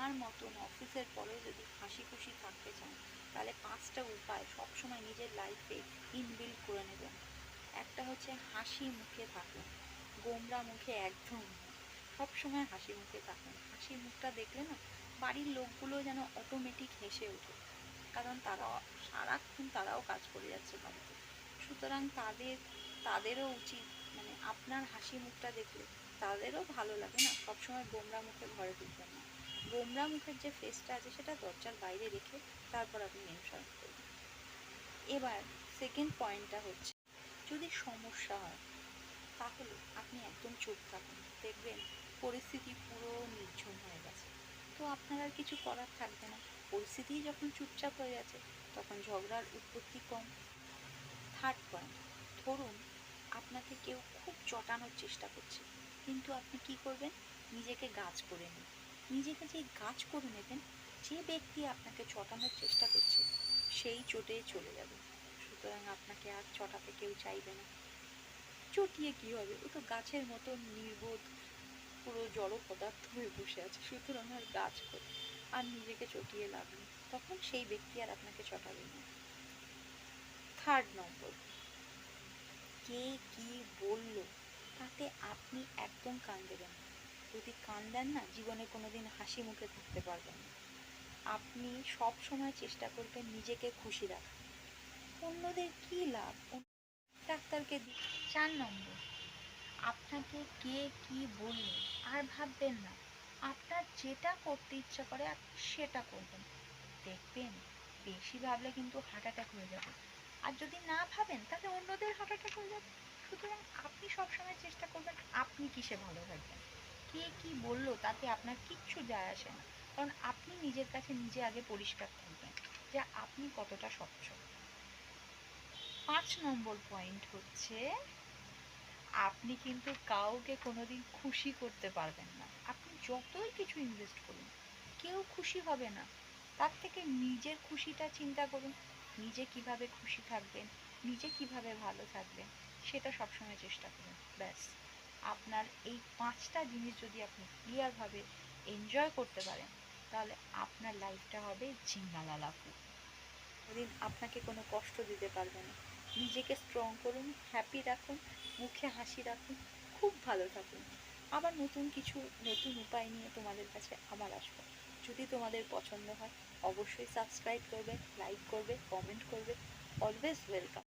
আমার মতন অফিসের পরেও যদি হাসি খুশি থাকতে চান, তাহলে 5টা উপায় সবসময় নিজের লাইফে ইনবিল্ড করে নেবেন। একটা হচ্ছে হাসি মুখে থাকুন, গোমরা মুখে একদম সবসময় হাসি মুখে থাকুন। হাসি মুখটা দেখলে না বাড়ির লোকগুলো যেন অটোমেটিক হেসে ওঠে, কারণ সারাক্ষণ তারাও কাজ করে যাচ্ছে বাড়িতে। সুতরাং তাদেরও উচিত, মানে আপনার হাসি মুখটা দেখলে তাদেরও ভালো লাগে না। সবসময় গোমরা মুখে ঘরে ঢুকবেন না, গোমরা মুখের যে ফেসটা আছে সেটা দরজার বাইরে রেখে তারপর আপনি এন্টার করবেন। এবার সেকেন্ড পয়েন্টটা হচ্ছে, যদি সমস্যা হয় তাহলে আপনি একদম চুপ থাকুন, দেখবেন পরিস্থিতি পুরো নির্ঝুম হয়ে গেছে। তো আপনার আর কিছু করার থাকবে না, পরিস্থিতি যখন চুপচাপ হয়ে গেছে তখন ঝগড়ার উৎপত্তি কম। থার্ড পয়েন্ট, ধরুন আপনাকে কেউ খুব চটানোর চেষ্টা করছে, কিন্তু আপনি কি করবেন, নিজেকে গাছ করে নিন। নিজেকে যে গাছ করে নেবেন, যে ব্যক্তি আপনাকে চটানোর চেষ্টা করছে সেই চটে চলে যাবে। সুতরাং আপনাকে আর চটাতে কেউ চাইবে না। চটিয়ে কি হবে, ও তো গাছের মতো নির্বোধ, পুরো জড় পদার্থ হয়ে বসে আছে। সুতরাং আর গাছ করে আর নিজেকে চটিয়ে লাভ নেই, তখন সেই ব্যক্তি আর আপনাকে চটাবে না। থার্ড নম্বর, কে কি বলল তাতে আপনি একদম কান দেবেন না। যদি কান দেন না, জীবনে কোনোদিন হাসি মুখে থাকতে পারবেন না। আপনি সব সময় চেষ্টা করবেন নিজেকে খুশি রাখার। অন্যদের কি লাভ, ডাক্তারকে দিন। 4 নম্বর, আপনাকে কে কি বলল আর ভাববেন না, আপনার যেটা করতে ইচ্ছা করে আপনি সেটা করবেন। দেখবেন বেশি ভাবলে কিন্তু হার্ট অ্যাটাক হয়ে যাবে, আর যদি না ভাবেন তাহলে অন্যদের হার্ট অ্যাটাক হয়ে যাবে। সুতরাং আপনি সবসময় চেষ্টা করবেন আপনি কিসে ভালো থাকবেন। কে কি বললো তাতে আপনার কিচ্ছু যায় আসে না, কারণ আপনি নিজের কাছে নিজে আগে পরিষ্কার থাকবেন যে আপনি কতটা স্বচ্ছ। 5 নম্বর পয়েন্ট হচ্ছে, আপনি কিন্তু কাউকে কোনোদিন খুশি করতে পারবেন না। আপনি যতই কিছু ইনভেস্ট করুন, কেউ খুশি হবে না। তার থেকে নিজের খুশিটা চিন্তা করুন, নিজে কিভাবে খুশি থাকবেন, নিজে কিভাবে ভালো থাকবেন, সেটা সবসময় চেষ্টা করুন। ব্যাস, আপনার এই 5টা জিনিস যদি আপনি ক্লিয়ারভাবে এনজয় করতে পারেন, তাহলে আপনার লাইফটা হবে ঝিঙ্গালালাপু। ওদিন আপনাকে কোনো কষ্ট দিতে পারবে না। নিজেকে স্ট্রং করুন, হ্যাপি রাখুন, মুখে হাসি রাখুন, খুব ভালো থাকুন। আবার নতুন উপায় নিয়ে তোমাদের কাছে আবার আসবো। যদি তোমাদের পছন্দ হয় অবশ্যই সাবস্ক্রাইব করবে, লাইক করবে, কমেন্ট করবে। Always welcome.